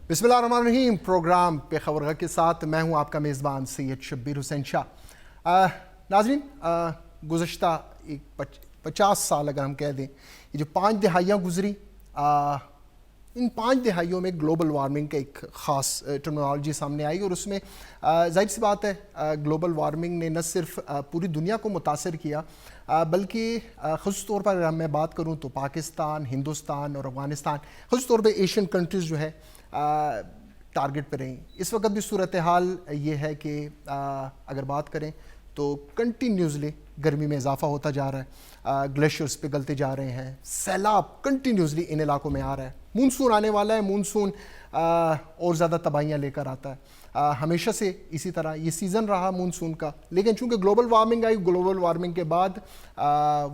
بسم اللہ الرحمن الرحیم. پروگرام پہ خبر کے ساتھ میں ہوں آپ کا میزبان سید شبیر حسین شاہ. ناظرین، گزشتہ 50 سال اگر ہم کہہ دیں، یہ جو 5 دہائیاں گزری، ان 5 دہائیوں میں گلوبل وارمنگ کا ایک خاص ٹرمینالوجی سامنے آئی، اور اس میں ظاہر سی بات ہے گلوبل وارمنگ نے نہ صرف پوری دنیا کو متاثر کیا بلکہ خصوص طور پر اگر میں بات کروں تو پاکستان، ہندوستان اور افغانستان، خصوص طور پہ ایشین کنٹریز جو ہے ٹارگٹ پہ رہیں. اس وقت بھی صورتحال یہ ہے کہ اگر بات کریں تو کنٹینیوسلی گرمی میں اضافہ ہوتا جا رہا ہے، گلیشیئرز پگھلتے جا رہے ہیں، سیلاب کنٹینیوسلی ان علاقوں میں آ رہا ہے. مونسون آنے والا ہے، مونسون اور زیادہ تباہیاں لے کر آتا ہے. ہمیشہ سے اسی طرح یہ سیزن رہا مونسون کا، لیکن چونکہ گلوبل وارمنگ آئی، گلوبل وارمنگ کے بعد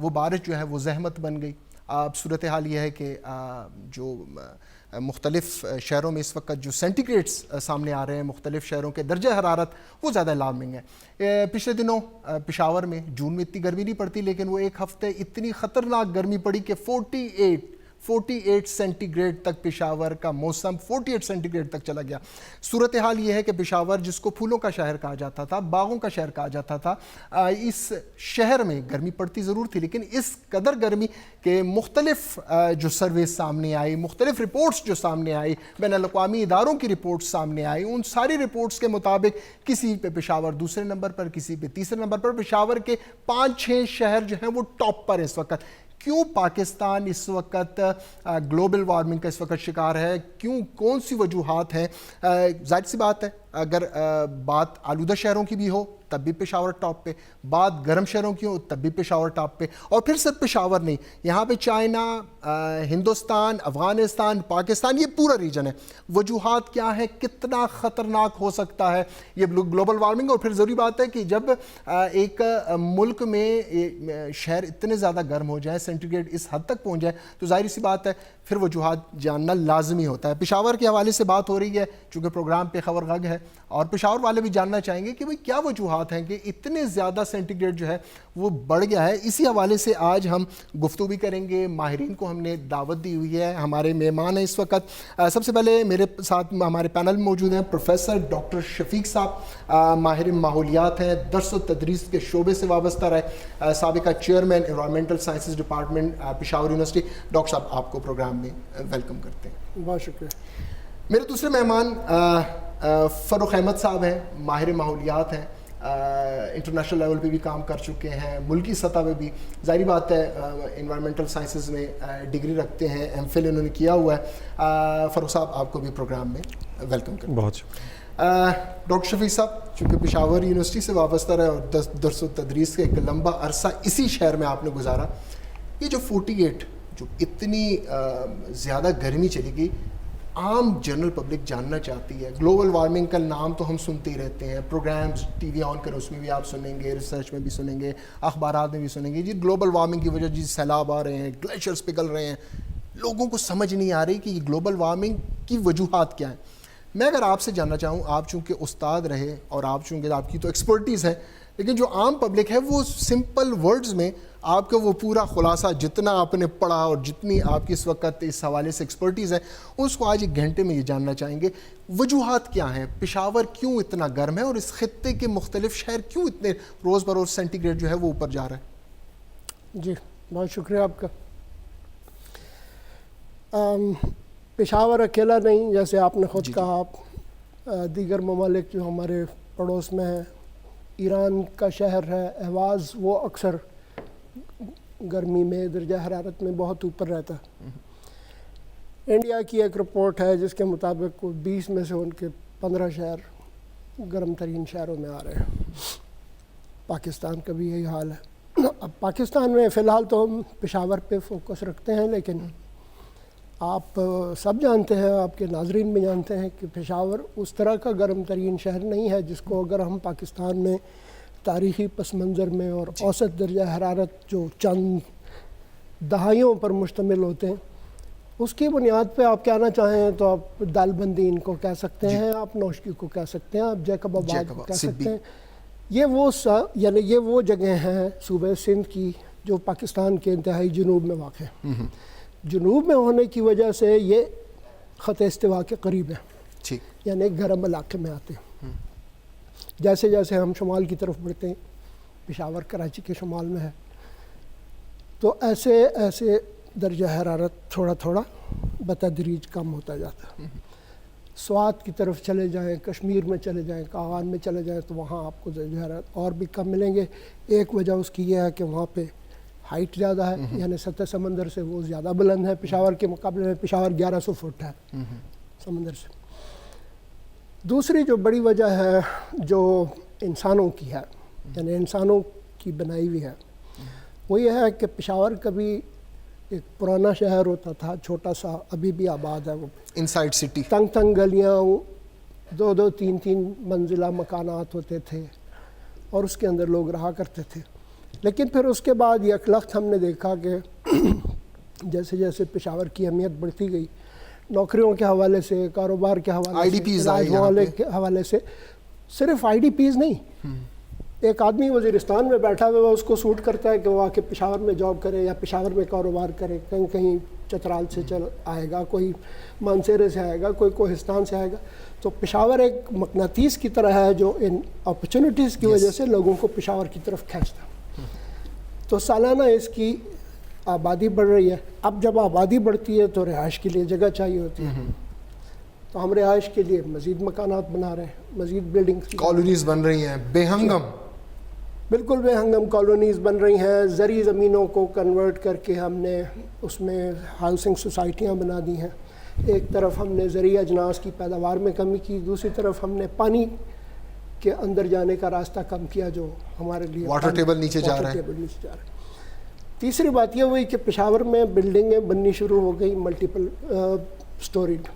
وہ بارش جو ہے وہ زحمت بن گئی. اب صورتحال یہ ہے کہ جو مختلف شہروں میں اس وقت جو سینٹی گریڈز سامنے آ رہے ہیں، مختلف شہروں کے درجہ حرارت وہ زیادہ الارمنگ ہے. پچھلے دنوں پشاور میں جون میں اتنی گرمی نہیں پڑتی، لیکن وہ ایک ہفتے اتنی خطرناک گرمی پڑی کہ 48 سینٹی گریڈ تک پشاور کا موسم 48 سینٹی گریڈ تک چلا گیا. صورتحال یہ ہے کہ پشاور جس کو پھولوں کا شہر کہا جاتا تھا، باغوں کا شہر کہا جاتا تھا، اس شہر میں گرمی پڑتی ضرور تھی، لیکن اس قدر گرمی کہ مختلف جو سرویز سامنے آئی، مختلف رپورٹس جو سامنے آئی، بین الاقوامی اداروں کی رپورٹس سامنے آئی، ان ساری رپورٹس کے مطابق کسی پہ پشاور دوسرے نمبر پر، کسی پہ تیسرے نمبر پر، پشاور کے 5-6 شہر جو ہیں وہ ٹاپ پر اس وقت. کیوں پاکستان اس وقت گلوبل وارمنگ کا اس وقت شکار ہے؟ کیوں؟ کون سی وجوہات ہیں؟ ظاہر سی بات ہے اگر بات آلودہ شہروں کی بھی ہو تب بھی پشاور ٹاپ پہ، بات گرم شہروں کی ہو تب بھی پشاور ٹاپ پہ، اور پھر صرف پشاور نہیں، یہاں پہ چائنا، ہندوستان، افغانستان، پاکستان، یہ پورا ریجن ہے. وجوہات کیا ہیں؟ کتنا خطرناک ہو سکتا ہے یہ گلوبل وارمنگ؟ اور پھر ضروری بات ہے کہ جب ایک ملک میں شہر اتنے زیادہ گرم ہو جائیں، سینٹی گریڈ اس حد تک پہنچ جائے، تو ظاہر سی بات ہے پھر وجوہات جاننا لازمی ہوتا ہے. پشاور کے حوالے سے بات ہو رہی ہے چونکہ پروگرام پہ خبر غگ ہے، اور پشاور والے بھی جاننا چاہیں گے کہ بھئی کیا وجوہات ہیں کہ اتنے زیادہ سینٹی گریڈ جو ہے وہ بڑھ گیا ہے. اسی حوالے سے آج ہم گفتگو بھی کریں گے. ماہرین کو ہم نے دعوت دی ہوئی ہے، ہمارے مہمان ہیں اس وقت. سب سے پہلے میرے ساتھ ہمارے پینل میں موجود ہیں پروفیسر ڈاکٹر شفیق صاحب، ماہر ماحولیات ہیں، درس و تدریس کے شعبے سے وابستہ رہے، سابقہ chairman environmental sciences department Peshawar university. Doctor صاحب آپ کو پروگرام میں ویلکم کرتے ہیں. بہت شکریہ. میرے دوسرے مہمان فروخ احمد صاحب ہیں، ماہر ماحولیات ہیں، انٹرنیشنل لیول پہ بھی کام کر چکے ہیں، ملکی سطح پہ بھی. ظاہری بات ہے انوائرمنٹل سائنسز میں ڈگری رکھتے ہیں، ایم فل انہوں نے کیا ہوا ہے. فروخ صاحب آپ کو بھی پروگرام میں ویلکم کرتے ہیں. بہت شکریہ. ڈاکٹر شفیق صاحب چونکہ پشاور یونیورسٹی سے وابستہ رہے اور درس و تدریس کا ایک لمبا عرصہ اسی شہر میں آپ نے گزارا، یہ جو 48 جو اتنی زیادہ گرمی چلی گئی، عام جنرل پبلک جاننا چاہتی ہے. گلوبل وارمنگ کا نام تو ہم سنتے ہی رہتے ہیں، پروگرامز ٹی وی آن کریں اس میں بھی آپ سنیں گے، ریسرچ میں بھی سنیں گے، اخبارات میں بھی سنیں گے، جی گلوبل وارمنگ کی وجہ جی سیلاب آ رہے ہیں، گلیشیئرز پگھل رہے ہیں. لوگوں کو سمجھ نہیں آ رہی کہ یہ گلوبل وارمنگ کی وجوہات کیا ہیں. میں اگر آپ سے جاننا چاہوں، آپ چونکہ استاد رہے اور آپ چونکہ آپ کی تو ایکسپرٹیز ہے، لیکن جو عام پبلک ہے وہ سمپل ورڈز میں آپ کا وہ پورا خلاصہ جتنا آپ نے پڑھا اور جتنی آپ کی اس وقت اس حوالے سے ایکسپرٹیز ہے، اس کو آج 1 گھنٹے میں یہ جاننا چاہیں گے. وجوہات کیا ہیں؟ پشاور کیوں اتنا گرم ہے اور اس خطے کے مختلف شہر کیوں اتنے روز بروز سینٹی گریڈ جو ہے وہ اوپر جا رہا ہے؟ جی بہت شکریہ آپ کا. پشاور اکیلا نہیں، جیسے آپ نے خود کہا، آپ دیگر ممالک جو ہمارے پڑوس میں ہیں، ایران کا شہر ہے اہواز، وہ اکثر گرمی میں درجہ حرارت میں بہت اوپر رہتا ہے. انڈیا کی ایک رپورٹ ہے جس کے مطابق 20 میں سے ان کے 15 شہر گرم ترین شہروں میں آ رہے ہیں. پاکستان کا بھی یہی حال ہے. اب پاکستان میں فی الحال تو ہم پشاور پہ فوکس رکھتے ہیں، لیکن آپ سب جانتے ہیں، آپ کے ناظرین بھی جانتے ہیں کہ پشاور اس طرح کا گرم ترین شہر نہیں ہے جس کو اگر ہم پاکستان میں تاریخی پس منظر میں اور اوسط درجہ حرارت جو چند دہائیوں پر مشتمل ہوتے ہیں اس کی بنیاد پہ آپ کہنا چاہیں تو آپ دال بندی ان کو کہہ سکتے ہیں، آپ نوشکی کو کہہ سکتے ہیں، آپ جیکب آباد کو کہہ سکتے ہیں. یہ وہ جگہیں ہیں صوبہ سندھ کی جو پاکستان کے انتہائی جنوب میں واقع ہیں. جنوب میں ہونے کی وجہ سے یہ خط استوا کے قریب ہے. یعنی گرم علاقے میں آتے ہیں. جیسے جیسے ہم شمال کی طرف بڑھتے ہیں, پشاور کراچی کے شمال میں ہے, تو ایسے ایسے درجہ حرارت تھوڑا تھوڑا بتدریج کم ہوتا جاتا ہے. سوات کی طرف چلے جائیں, کشمیر میں چلے جائیں, کاغان میں چلے جائیں, تو وہاں آپ کو درجہ حرارت اور بھی کم ملیں گے. ایک وجہ اس کی یہ ہے کہ وہاں پہ ہائٹ زیادہ ہے, یعنی سطح سمندر سے وہ زیادہ بلند ہے. پشاور کے مقابلے میں پشاور 1100 فٹ ہے سمندر سے. دوسری جو بڑی وجہ ہے جو انسانوں کی ہے, یعنی انسانوں کی بنائی ہوئی ہے, وہ یہ ہے کہ پشاور کبھی ایک پرانا شہر ہوتا تھا, چھوٹا سا, ابھی بھی آباد ہے وہ, انسائڈ سٹی, تنگ تنگ گلیاں, 2-2 3-3 منزلہ مکانات ہوتے تھے, اور اس کے اندر لوگ رہا کرتے تھے. لیکن پھر اس کے بعد یک لخت ہم نے دیکھا کہ جیسے جیسے پشاور کی اہمیت بڑھتی گئی, نوکریوں کے حوالے سے, کاروبار کے حوالے سے, علاج کے حوالے سے, صرف آئی ڈی پیز نہیں, ایک آدمی وزیرستان میں بیٹھا ہوا اس کو سوٹ کرتا ہے کہ وہ آ کے پشاور میں جاب کرے یا پشاور میں کاروبار کرے. کہیں کہیں چترال سے چل آئے گا, کوئی مانسیرے سے آئے گا, کوئی کوہستان سے آئے گا. تو پشاور ایک مقناطیس کی طرح ہے جو ان اپرچونٹیز کی وجہ سے لوگوں کو پشاور کی طرف کھینچتا. تو سالانہ اس کی آبادی بڑھ رہی ہے. اب جب آبادی بڑھتی ہے تو رہائش کے لیے جگہ چاہیے ہوتی ہے, تو ہم رہائش کے لیے مزید مکانات بنا رہے ہیں, مزید بلڈنگز, کالونیز بن رہی ہیں بے ہنگم, بالکل بے ہنگم کالونیز بن رہی ہیں. زرعی زمینوں کو کنورٹ کر کے ہم نے اس میں ہاؤسنگ سوسائٹیاں بنا دی ہیں. ایک طرف ہم نے زرعی اجناس کی پیداوار میں کمی کی, دوسری طرف ہم نے پانی کے اندر جانے کا راستہ کم کیا جو ہمارے لیے واٹر ٹیبل نیچے جا رہا ہے. تیسری بات یہ ہوئی کہ پشاور میں بلڈنگیں بننی شروع ہو گئی, ملٹی اسٹوریڈ.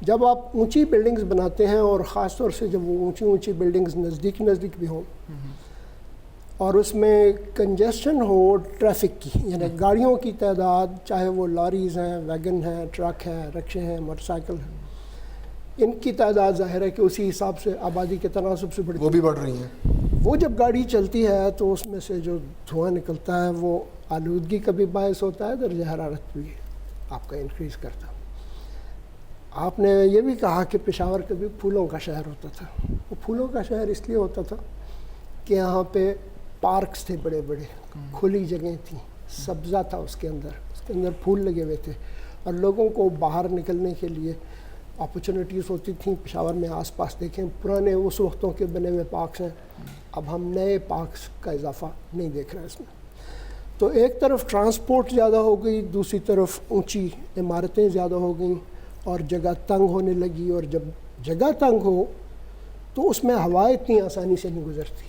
جب آپ اونچی بلڈنگز بناتے ہیں, اور خاص طور سے جب وہ اونچی بلڈنگز نزدیک بھی ہوں, اور اس میں کنجسشن ہو ٹریفک کی, یعنی گاڑیوں کی تعداد, چاہے وہ لاریز ہیں, ویگن ہیں, ٹرک ہیں, رکشے ہیں, موٹر سائیکل ہیں, ان کی تعداد ظاہر ہے کہ اسی حساب سے آبادی کے تناسب سے وہ بھی بڑھ رہی ہیں. وہ جب گاڑی چلتی ہے تو اس میں سے جو دھواں نکلتا ہے وہ آلودگی کا بھی باعث ہوتا ہے, درجہ حرارت بھی آپ کا انکریز کرتا ہے. آپ نے یہ بھی کہا کہ پشاور کبھی پھولوں کا شہر ہوتا تھا. وہ پھولوں کا شہر اس لیے ہوتا تھا کہ یہاں پہ پارکس تھے بڑے بڑے, کھلی جگہیں تھیں, سبزہ تھا اس کے اندر پھول لگے ہوئے تھے, اور لوگوں کو باہر نکلنے کے لیے اپرچونیٹیز ہوتی تھیں. پشاور میں آس پاس دیکھیں, پرانے اس وقتوں کے بنے ہوئے پارکس ہیں, اب ہم نئے پارکس کا اضافہ نہیں دیکھ رہے اس میں. تو ایک طرف ٹرانسپورٹ زیادہ ہو گئی, دوسری طرف اونچی عمارتیں زیادہ ہو گئیں, اور جگہ تنگ ہونے لگی. اور جب جگہ تنگ ہو تو اس میں ہوا اتنی آسانی سے نہیں گزرتی.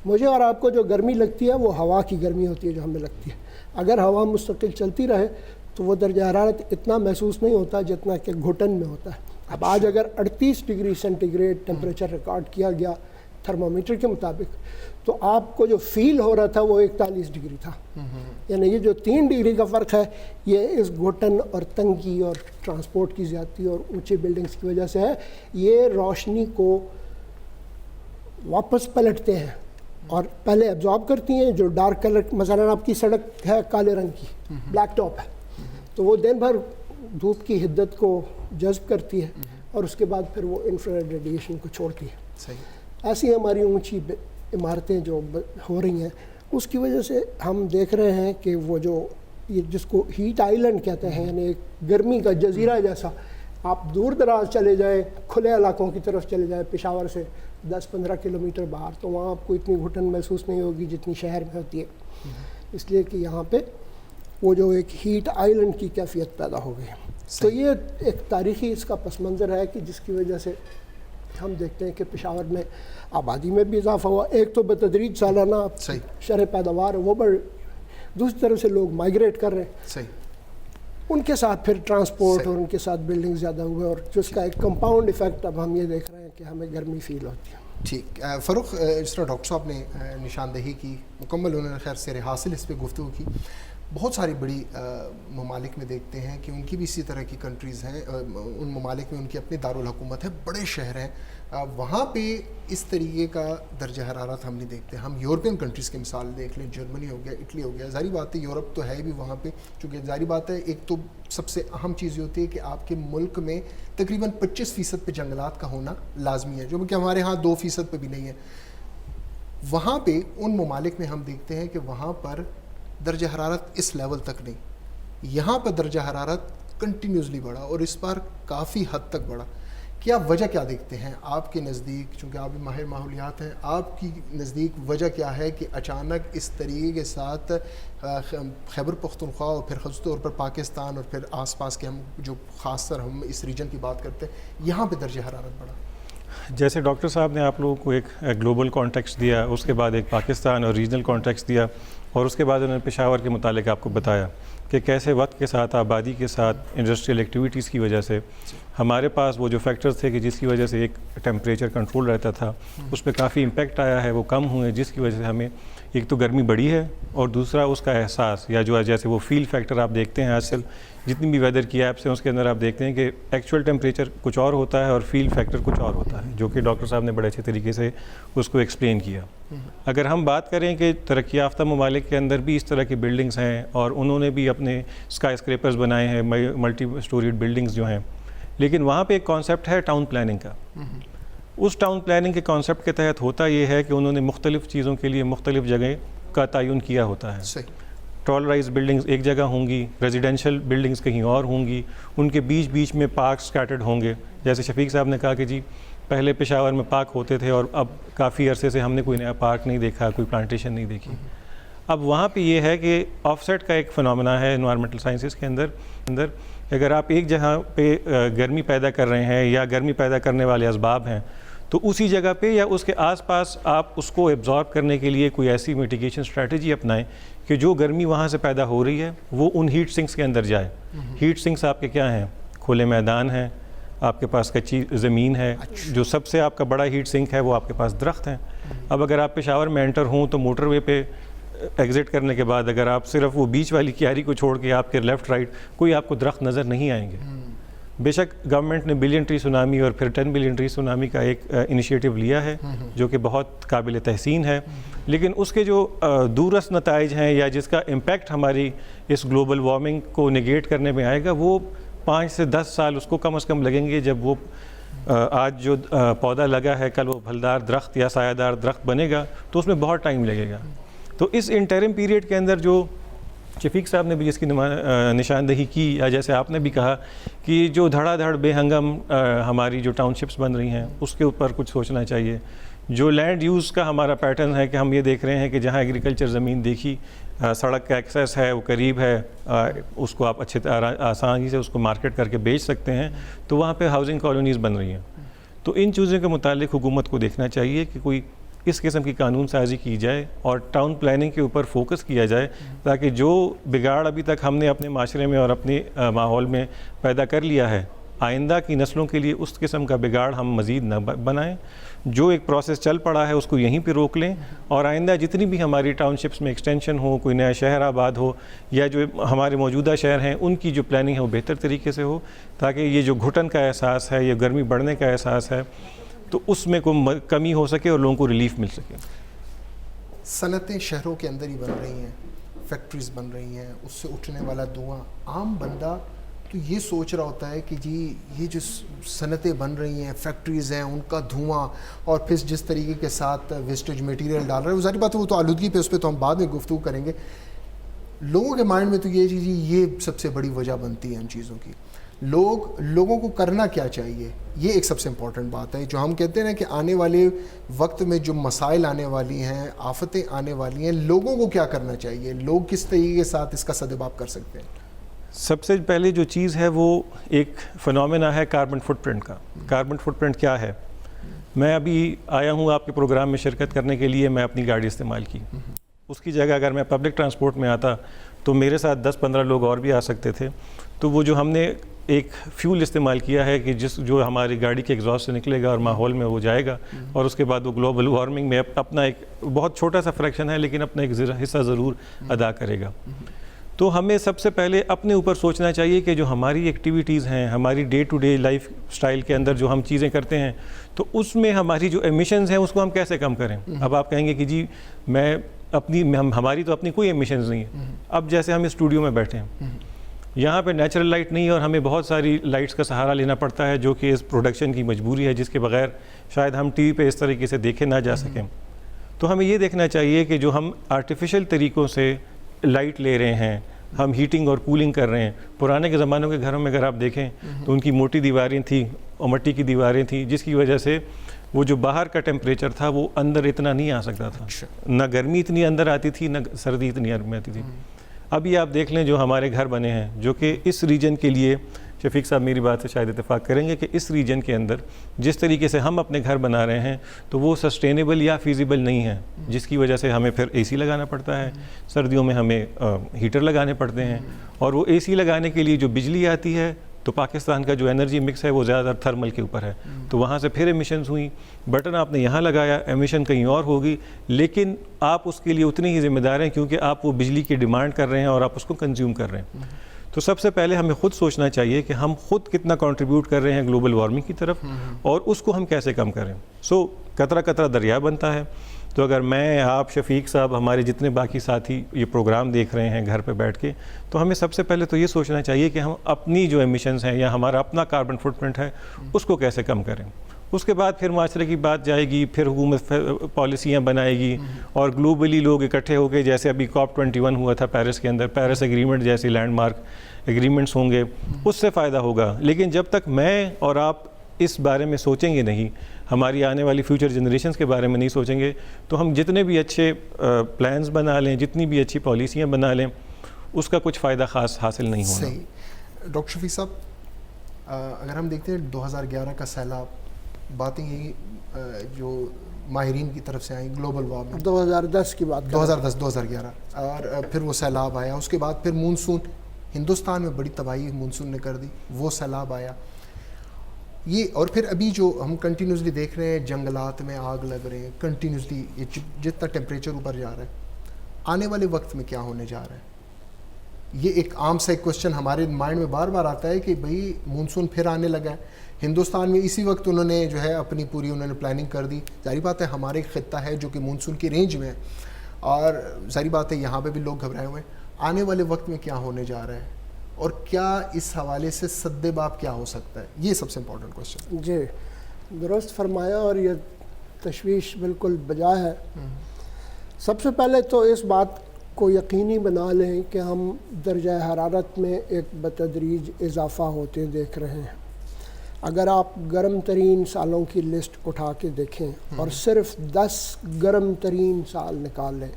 مجھے اور آپ کو جو گرمی لگتی ہے وہ ہوا کی گرمی ہوتی ہے جو ہمیں لگتی ہے. اگر ہوا مستقل چلتی رہے تو وہ درجہ حرارت اتنا محسوس نہیں ہوتا جتنا کہ گھٹن میں ہوتا ہے. اب آج اگر 38 degree centigrade temperature record کیا گیا تھرمامیٹر کے مطابق, تو آپ کو جو فیل ہو رہا تھا وہ 41 ڈگری تھا. یعنی یہ جو 3 ڈگری کا فرق ہے, یہ اس گھٹن اور تنگی اور ٹرانسپورٹ کی زیادتی اور اونچی بلڈنگز کی وجہ سے ہے. یہ روشنی کو واپس پلٹتے ہیں اور پہلے ایبزارب کرتی ہیں. جو ڈارک کلر, مثلا آپ کی سڑک ہے کالے رنگ کی, بلیک ٹاپ ہے, تو وہ دن بھر دھوپ کی حدت کو جذب کرتی ہے, اور اس کے بعد پھر وہ انفراریڈ ریڈیشن کو چھوڑتی ہے. صحیح. ایسی ہماری اونچی عمارتیں جو ہو رہی ہیں, اس کی وجہ سے ہم دیکھ رہے ہیں کہ وہ جو یہ جس کو ہیٹ آئیلینڈ کہتے ہیں, یعنی ایک گرمی کا جزیرہ جیسا, آپ دور دراز چلے جائیں, کھلے علاقوں کی طرف چلے جائیں پشاور سے 10-15 کلومیٹر باہر, تو وہاں آپ کو اتنی گھٹن محسوس نہیں ہوگی جتنی شہر میں ہوتی ہے. اس لیے کہ یہاں پہ وہ جو ایک ہیٹ آئیلینڈ کی کیفیت پیدا ہو گئی ہے. تو یہ ایک تاریخی اس کا پس منظر ہے کہ جس کی وجہ سے ہم دیکھتے ہیں کہ پشاور میں آبادی میں بھی اضافہ ہوا. ایک تو بتدریج سالانہ شرح پیداوار وہ بڑھ, دوسری طرف سے لوگ مائگریٹ کر رہے ہیں, ان کے ساتھ پھر ٹرانسپورٹ اور ان کے ساتھ بلڈنگ زیادہ ہوئے, اور جس کا ایک کمپاؤنڈ ایفیکٹ اب ہم یہ دیکھ رہے ہیں کہ ہمیں گرمی فیل ہوتی ہے. ٹھیک. فاروق, جس طرح ڈاکٹر صاحب نے نشاندہی کی, مکمل انہوں نے خیر سیر حاصل اس پہ گفتگو کی. بہت ساری بڑی ممالک میں دیکھتے ہیں کہ ان کی بھی اسی طرح کی کنٹریز ہیں, ان ممالک میں ان کی اپنی دارالحکومت ہے, بڑے شہر ہیں, وہاں پہ اس طریقے کا درجہ حرارت ہم نہیں دیکھتے. ہم یورپین کنٹریز کی مثال دیکھ لیں, جرمنی ہو گیا, اٹلی ہو گیا. ظاہری بات ہے یورپ تو ہے بھی وہاں پہ, چونکہ ظاہری بات ہے ایک تو سب سے اہم چیز یہ ہوتی ہے کہ آپ کے ملک میں تقریباً 25% پہ جنگلات کا ہونا لازمی ہے, جو کہ ہمارے ہاں 2% پہ بھی نہیں ہے. وہاں پہ ان ممالک میں ہم دیکھتے ہیں کہ وہاں پر درجہ حرارت اس لیول تک نہیں. یہاں پر درجہ حرارت کنٹینیوسلی بڑھا, اور اس بار کافی حد تک بڑھا. کیا وجہ کیا دیکھتے ہیں آپ کے نزدیک, چونکہ آپ بھی ماہر ماحولیات ہیں, آپ کی نزدیک وجہ کیا ہے کہ اچانک اس طریقے کے ساتھ خیبر پختونخوا اور پھر خاص طور پر پاکستان اور پھر آس پاس کے ہم جو خاص طر ہم اس ریجن کی بات کرتے ہیں, یہاں پہ درجہ حرارت بڑھا؟ جیسے ڈاکٹر صاحب نے آپ لوگوں کو ایک گلوبل کانٹیکسٹ دیا, اس کے بعد ایک پاکستان اور ریجنل کانٹیکسٹ دیا, اور اس کے بعد انہوں نے پشاور کے متعلق آپ کو بتایا کہ کیسے وقت کے ساتھ, آبادی کے ساتھ, انڈسٹریل ایکٹیویٹیز کی وجہ سے ہمارے پاس وہ جو فیکٹرز تھے کہ جس کی وجہ سے ایک ٹیمپریچر کنٹرول رہتا تھا, اس پہ کافی امپیکٹ آیا ہے, وہ کم ہوئے, جس کی وجہ سے ہمیں ایک تو گرمی بڑھی ہے, اور دوسرا اس کا احساس, یا جو جیسے وہ فیل فیکٹر آپ دیکھتے ہیں آج کل جتنی بھی ویدر کی ایپس ہیں اس کے اندر آپ دیکھتے ہیں کہ ایکچوئل ٹیمپریچر کچھ اور ہوتا ہے اور فیل فیکٹر کچھ اور ہوتا ہے, جو کہ ڈاکٹر صاحب نے بڑے اچھے طریقے سے اس کو ایکسپلین کیا. اگر ہم بات کریں کہ ترقی یافتہ ممالک کے اندر بھی اس طرح کی بلڈنگز ہیں, اور انہوں نے بھی اپنے اسکائی اسکریپرز بنائے ہیں, ملٹی اسٹوریڈ بلڈنگز جو ہیں, لیکن وہاں پہ ایک کانسیپٹ ہے ٹاؤن پلاننگ کا. اس ٹاؤن پلاننگ کے کانسیپٹ کے تحت ہوتا یہ ہے کہ انہوں نے مختلف چیزوں کے لیے مختلف جگہ کا تعین کیا ہوتا ہے. ٹالرائز بلڈنگز ایک جگہ ہوں گی, ریزیڈینشیل بلڈنگز کہیں اور ہوں گی, ان کے بیچ بیچ میں پارک سکیٹرڈ ہوں گے. جیسے شفیق صاحب نے کہا کہ جی پہلے پشاور میں پارک ہوتے تھے, اور اب کافی عرصے سے ہم نے کوئی نیا پارک نہیں دیکھا, کوئی پلانٹیشن نہیں دیکھی. اب وہاں پہ یہ ہے کہ آف سیٹ کا ایک فنومنا ہے انوائرمنٹل سائنسز کے اندر اگر آپ ایک جگہ پہ گرمی پیدا کر رہے ہیں یا گرمی پیدا کرنے والے اسباب ہیں, تو اسی جگہ پہ یا اس کے آس پاس آپ اس کو ایبزارب کرنے کے لیے کوئی ایسی میٹیگیشن اسٹریٹجی اپنائیں کہ جو گرمی وہاں سے پیدا ہو رہی ہے وہ ان ہیٹ سنکس کے اندر جائے. ہیٹ سنکس آپ کے کیا ہیں؟ کھلے میدان ہیں, آپ کے پاس کچی زمین ہے. جو سب سے آپ کا بڑا ہیٹ سنک ہے وہ آپ کے پاس درخت ہیں. اب اگر آپ پشاور میں انٹر ہوں تو موٹر وے پہ ایگزٹ کرنے کے بعد اگر آپ صرف وہ بیچ والی کیاری کو چھوڑ کے آپ کے لیفٹ رائٹ کوئی آپ کو درخت نظر نہیں آئیں گے. بے شک گورنمنٹ نے بلین ٹری سونامی اور پھر 10 بلین ٹری سونامی کا ایک انیشیٹو لیا ہے جو کہ بہت قابل تحسین ہے, لیکن اس کے جو دورس نتائج ہیں یا جس کا امپیکٹ ہماری اس گلوبل وارمنگ کو نگیٹ کرنے میں آئے گا, وہ 5 سے 10 سال اس کو کم از کم لگیں گے. جب وہ آج جو پودا لگا ہے کل وہ پھلدار درخت یا سایہ دار درخت بنے گا, تو اس میں بہت ٹائم لگے گا. تو اس انٹرم پیریڈ کے اندر جو شفیق صاحب نے بھی جس کی نشاندہی کی, یا جیسے آپ نے بھی کہا کہ جو دھڑا دھڑ بے ہنگم ہماری جو ٹاؤن شپس بن رہی ہیں اس کے اوپر کچھ سوچنا چاہیے. جو لینڈ یوز کا ہمارا پیٹرن ہے کہ ہم یہ دیکھ رہے ہیں کہ جہاں ایگریکلچر زمین دیکھی, سڑک کا ایکسیس ہے, وہ قریب ہے, اس کو آپ اچھے آسانی سے اس کو مارکیٹ کر کے بیچ سکتے ہیں, تو وہاں پہ ہاؤسنگ کالونیز بن رہی ہیں. تو ان چیزوں کے متعلق حکومت کو دیکھنا چاہیے کہ کوئی اس قسم کی قانون سازی کی جائے اور ٹاؤن پلاننگ کے اوپر فوکس کیا جائے, تاکہ جو بگاڑ ابھی تک ہم نے اپنے معاشرے میں اور اپنے ماحول میں پیدا کر لیا ہے, آئندہ کی نسلوں کے لیے اس قسم کا بگاڑ ہم مزید نہ بنائیں. جو ایک پروسیس چل پڑا ہے اس کو یہیں پہ روک لیں, اور آئندہ جتنی بھی ہماری ٹاؤن شپس میں ایکسٹینشن ہو, کوئی نیا شہر آباد ہو, یا جو ہمارے موجودہ شہر ہیں ان کی جو پلاننگ ہے وہ بہتر طریقے سے ہو, تاکہ یہ جو گھٹن کا احساس ہے, یہ گرمی بڑھنے کا احساس ہے, تو اس میں کوئی کمی ہو سکے اور لوگوں کو ریلیف مل سکے. صنعتیں شہروں کے اندر ہی بن رہی ہیں, فیکٹریز بن رہی ہیں, اس سے اٹھنے والا دھواں, عام بندہ تو یہ سوچ رہا ہوتا ہے کہ جی یہ جو صنعتیں بن رہی ہیں, فیکٹریز ہیں, ان کا دھواں اور پھر جس طریقے کے ساتھ ویسٹیج میٹیریل ڈال رہا ہے, وہ ظاہر بات ہے وہ تو آلودگی پہ, اس پہ تو ہم بعد میں گفتگو کریں گے. لوگوں کے مائنڈ میں تو یہ چیز یہ سب سے بڑی وجہ بنتی ہے ان چیزوں کی. لوگوں کو کرنا کیا چاہیے, یہ ایک سب سے امپورٹنٹ بات ہے. جو ہم کہتے ہیں کہ آنے والے وقت میں جو مسائل آنے والی ہیں, آفتیں آنے والی ہیں, لوگوں کو کیا کرنا چاہیے, لوگ کس طریقے کے ساتھ اس کا سدباب کر سکتے ہیں؟ سب سے پہلے جو چیز ہے وہ ایک فنومینا ہے کاربن فٹ پرنٹ کا. کاربن فٹ پرنٹ کیا ہے؟ میں ابھی آیا ہوں آپ کے پروگرام میں شرکت کرنے کے لیے, میں اپنی گاڑی استعمال کی. اس کی جگہ اگر میں پبلک ٹرانسپورٹ میں آتا تو میرے ساتھ 10-15 لوگ اور بھی آ سکتے تھے. تو وہ جو ہم نے ایک فیول استعمال کیا ہے کہ جو ہماری گاڑی کے ایگزاسٹ سے نکلے گا اور ماحول میں وہ جائے گا, اور اس کے بعد وہ گلوبل وارمنگ میں اپنا ایک بہت چھوٹا سا فریکشن ہے لیکن اپنا ایک حصہ ضرور ادا کرے گا. تو ہمیں سب سے پہلے اپنے اوپر سوچنا چاہیے کہ جو ہماری ایکٹیویٹیز ہیں, ہماری day to day lifestyle کے اندر جو ہم چیزیں کرتے ہیں, تو اس میں ہماری جو ایمیشنز ہیں اس کو ہم کیسے کم کریں. اب آپ کہیں گے کہ جی ہماری تو اپنی کوئی ایمیشنز نہیں ہے. اب جیسے ہم اسٹوڈیو میں بیٹھے ہیں, یہاں پہ نیچرل لائٹ نہیں ہے اور ہمیں بہت ساری لائٹس کا سہارا لینا پڑتا ہے, جو کہ اس پروڈکشن کی مجبوری ہے, جس کے بغیر شاید ہم ٹی وی پہ اس طریقے سے دیکھے نہ جا سکیں. تو ہمیں یہ دیکھنا چاہیے کہ جو ہم آرٹیفیشل طریقوں سے لائٹ لے رہے ہیں, ہم ہیٹنگ اور کولنگ کر رہے ہیں. پرانے کے زمانوں کے گھروں میں اگر آپ دیکھیں تو ان کی موٹی دیواریں تھیں اور مٹی کی دیواریں تھیں, جس کی وجہ سے وہ جو باہر کا ٹیمپریچر تھا وہ اندر اتنا نہیں آ سکتا تھا. نہ گرمی اتنی اندر آتی تھی, نہ سردی اتنی اندر آتی تھی. ابھی آپ دیکھ لیں جو ہمارے گھر بنے ہیں, جو کہ اس ریجن کے لیے, شفیق صاحب میری بات سے شاید اتفاق کریں گے کہ اس ریجن کے اندر جس طریقے سے ہم اپنے گھر بنا رہے ہیں تو وہ سسٹینیبل یا فیزیبل نہیں ہے, جس کی وجہ سے ہمیں پھر اے سی لگانا پڑتا ہے, سردیوں میں ہمیں ہیٹر لگانے پڑتے ہیں, اور وہ اے سی لگانے کے لیے جو بجلی آتی ہے تو پاکستان کا جو انرجی مکس ہے وہ زیادہ تھرمل کے اوپر ہے. تو وہاں سے پھر ایمیشنز ہوئیں, بٹن آپ نے یہاں لگایا, ایمیشن کہیں اور ہوگی, لیکن آپ اس کے لیے اتنی ہی ذمہ دار ہیں کیونکہ آپ وہ بجلی کی ڈیمانڈ کر رہے ہیں اور آپ اس کو کنزیوم کر رہے ہیں. تو سب سے پہلے ہمیں خود سوچنا چاہیے کہ ہم خود کتنا کنٹریبیوٹ کر رہے ہیں گلوبل وارمنگ کی طرف, اور اس کو ہم کیسے کم کریں. قطرہ قطرہ دریا بنتا ہے. تو اگر میں, آپ, شفیق صاحب, ہمارے جتنے باقی ساتھی یہ پروگرام دیکھ رہے ہیں گھر پہ بیٹھ کے, تو ہمیں سب سے پہلے تو یہ سوچنا چاہیے کہ ہم اپنی جو ایمیشنز ہیں یا ہمارا اپنا کاربن فٹ پرنٹ ہے اس کو کیسے کم کریں. اس کے بعد پھر معاشرے کی بات جائے گی, پھر حکومت پالیسیاں بنائے گی, اور گلوبلی لوگ اکٹھے ہو کے, جیسے ابھی COP21 ہوا تھا پیرس کے اندر, پیرس ایگریمنٹ جیسی لینڈ مارک ایگریمنٹس ہوں گے, اس سے فائدہ ہوگا. لیکن جب تک میں اور آپ اس بارے میں سوچیں گے نہیں, ہماری آنے والی فیوچر جنریشنز کے بارے میں نہیں سوچیں گے, تو ہم جتنے بھی اچھے پلانز بنا لیں, جتنی بھی اچھی پالیسیاں بنا لیں, اس کا کچھ فائدہ خاص حاصل نہیں ہونا. صحیح. ڈاکٹر شفیق صاحب, اگر ہم دیکھتے ہیں 2011 کا سیلاب, باتیں یہی جو ماہرین کی طرف سے آئیں, گلوبل وارمنگ 2010 کی بات, 2011, اور پھر وہ سیلاب آیا. اس کے بعد پھر مونسون, ہندوستان میں بڑی تباہی مونسون نے کر دی, وہ سیلاب آیا. یہ اور پھر ابھی جو ہم کنٹینیوسلی دیکھ رہے ہیں, جنگلات میں آگ لگ رہے ہیں کنٹینیوسلی, جتنا ٹیمپریچر اوپر جا رہا ہے, آنے والے وقت میں کیا ہونے جا رہا ہے. یہ ایک عام سا ایک کوشچن ہمارے مائنڈ میں بار بار آتا ہے کہ بھئی مونسون پھر آنے لگا ہے. ہندوستان میں اسی وقت انہوں نے جو ہے اپنی پوری انہوں نے پلاننگ کر دی. ظاہری بات ہے ہمارے ایک خطہ ہے جو کہ مونسون کی رینج میں ہے, اور ظاہری بات ہے یہاں پہ بھی لوگ گھبرائے ہوئے ہیں. آنے والے وقت میں کیا ہونے جا رہا ہے, اور کیا اس حوالے سے سد باب کیا ہو سکتا ہے, یہ سب سے امپورٹنٹ کوشچن. جی درست فرمایا, اور یہ تشویش بالکل بجا ہے. سب سے پہلے تو اس بات کو یقینی بنا لیں کہ ہم درجہ حرارت میں ایک بتدریج اضافہ ہوتے دیکھ رہے ہیں. اگر آپ گرم ترین سالوں کی لسٹ اٹھا کے دیکھیں اور صرف 10 گرم ترین سال نکال لیں,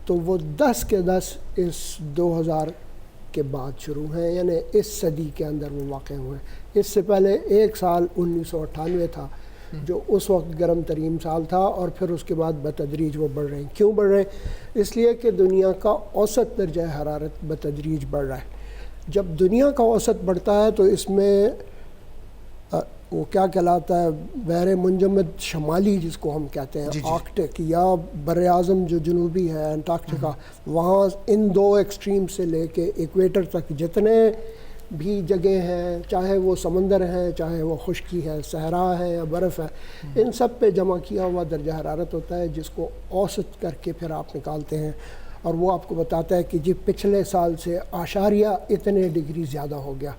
تو وہ 10 کے 10 اس 2000 کے بعد شروع ہیں, یعنی اس صدی کے اندر وہ واقع ہوئے. اس سے پہلے ایک سال 1998 تھا جو اس وقت گرم ترین سال تھا, اور پھر اس کے بعد بتدریج وہ بڑھ رہے ہیں. کیوں بڑھ رہے ہیں؟ اس لیے کہ دنیا کا اوسط درجہ حرارت بتدریج بڑھ رہا ہے. جب دنیا کا اوسط بڑھتا ہے تو اس میں وہ کیا کہلاتا ہے, بحر منجمد شمالی جس کو ہم کہتے ہیں, آرکٹک, یا بر اعظم جو جنوبی ہے انٹارکٹیکا, وہاں ان دو ایکسٹریم سے لے کے ایکویٹر تک جتنے بھی جگہ ہیں, چاہے وہ سمندر ہیں, چاہے وہ خشکی ہے, صحرا ہے یا برف ہے, ان سب پہ جمع کیا ہوا درجہ حرارت ہوتا ہے, جس کو اوسط کر کے پھر آپ نکالتے ہیں, اور وہ آپ کو بتاتا ہے کہ جی پچھلے سال سے اعشاریہ اتنے ڈگری زیادہ ہو گیا.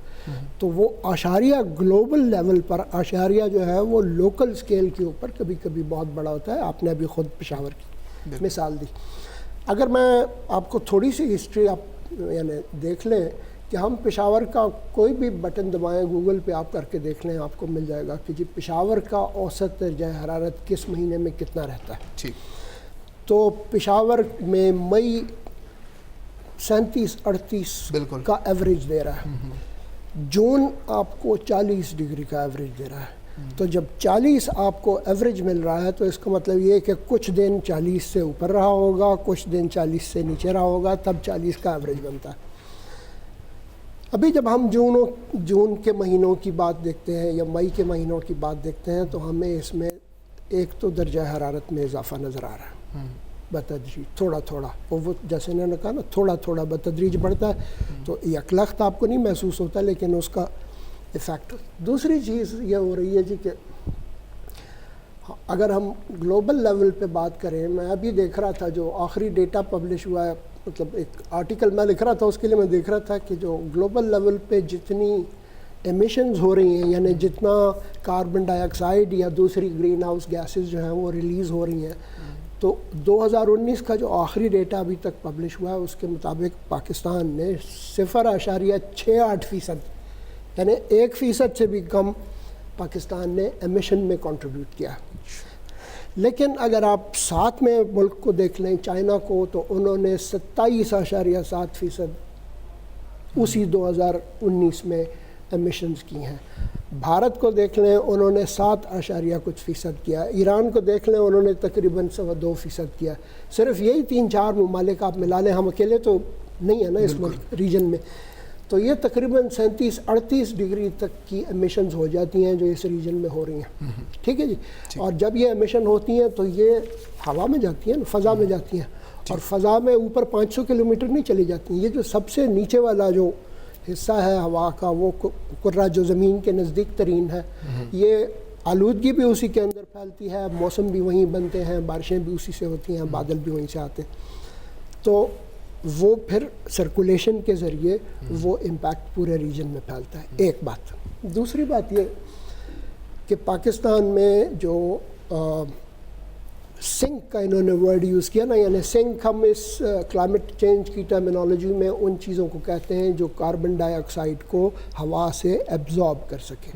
تو وہ اعشاریہ گلوبل لیول پر, اعشاریہ جو ہے وہ لوکل سکیل کے اوپر کبھی کبھی بہت بڑا ہوتا ہے. آپ نے ابھی خود پشاور کی مثال دی. اگر میں آپ کو تھوڑی سی ہسٹری آپ یعنی دیکھ لیں کہ ہم پشاور کا کوئی بھی بٹن دبائیں, گوگل پہ آپ کر کے دیکھ لیں, آپ کو مل جائے گا کہ جی پشاور کا اوسط درجہ حرارت کس مہینے میں کتنا رہتا ہے. ٹھیک. تو پشاور میں مئی 37-38 کا ایوریج دے رہا ہے, جون آپ کو 40 ڈگری کا ایوریج دے رہا ہے. تو جب 40 آپ کو ایوریج مل رہا ہے تو اس کا مطلب یہ ہے کہ کچھ دن 40 سے اوپر رہا ہوگا, کچھ دن 40 سے نیچے رہا ہوگا, تب 40 کا ایوریج بنتا ہے. ابھی جب ہم جون کے مہینوں کی بات دیکھتے ہیں یا مئی کے مہینوں کی بات دیکھتے ہیں تو ہمیں اس میں ایک تو درجہ حرارت میں اضافہ نظر آ رہا ہے. بتدریج تھوڑا تھوڑا، اور وہ جیسے انہوں نے کہا نا تھوڑا تھوڑا بتدریج بڑھتا ہے، تو یکلخت آپ کو نہیں محسوس ہوتا لیکن اس کا افیکٹ۔ دوسری چیز یہ ہو رہی ہے جی کہ اگر ہم گلوبل لیول پہ بات کریں، میں ابھی دیکھ رہا تھا جو آخری ڈیٹا پبلش ہوا ہے، مطلب ایک آرٹیکل میں لکھ رہا تھا، اس کے لیے میں دیکھ رہا تھا کہ جو گلوبل لیول پہ جتنی ایمیشنز ہو رہی ہیں، یعنی جتنا کاربن ڈائی آکسائڈ یا دوسری گرین ہاؤس گیسز جو ہیں وہ ریلیز ہو رہی ہیں، تو 2019 کا جو آخری ڈیٹا ابھی تک پبلش ہوا ہے اس کے مطابق پاکستان نے 0.68%، یعنی 1% سے بھی کم پاکستان نے ایمیشن میں کنٹریبیوٹ کیا۔ لیکن اگر آپ ساتھ میں ملک کو دیکھ لیں، چائنا کو، تو انہوں نے 27.7% اسی 2019 میں ایمیشنز کی ہیں۔ بھارت کو دیکھ لیں، انہوں نے 7 کچھ فیصد کیا۔ ایران کو دیکھ لیں، انہوں نے تقریباً 2.25% کیا۔ صرف یہی 3-4 ممالک آپ ملا لیں، ہم اکیلے تو نہیں ہے نا اس ملک ریجن میں، تو یہ تقریباً 37-38 ڈگری تک کی ایمیشنز ہو جاتی ہیں جو اس ریجن میں ہو رہی ہیں، ٹھیک ہے جی۔ اور جب یہ ایمیشن ہوتی ہیں تو یہ ہوا میں جاتی ہیں، فضا میں جاتی ہیں، اور فضا میں اوپر 500 کلومیٹر نہیں چلی جاتی ہیں۔ یہ جو سب سے نیچے والا جو حصہ ہے ہوا کا، وہ کرہ جو زمین کے نزدیک ترین ہے، یہ آلودگی بھی اسی کے اندر پھیلتی ہے، موسم بھی وہیں بنتے ہیں، بارشیں بھی اسی سے ہوتی ہیں، بادل بھی وہیں سے آتے ہیں، تو وہ پھر سرکولیشن کے ذریعے وہ امپیکٹ پورے ریجن میں پھیلتا ہے۔ ایک بات۔ دوسری بات یہ کہ پاکستان میں جو سنک کا انہوں نے ورڈ یوز کیا نا، یعنی سنک ہم اس کلائمیٹ چینج کی ٹرمینالوجی میں ان چیزوں کو کہتے ہیں جو کاربن ڈائی آکسائڈ کو ہوا سے ایبزارب کر سکے۔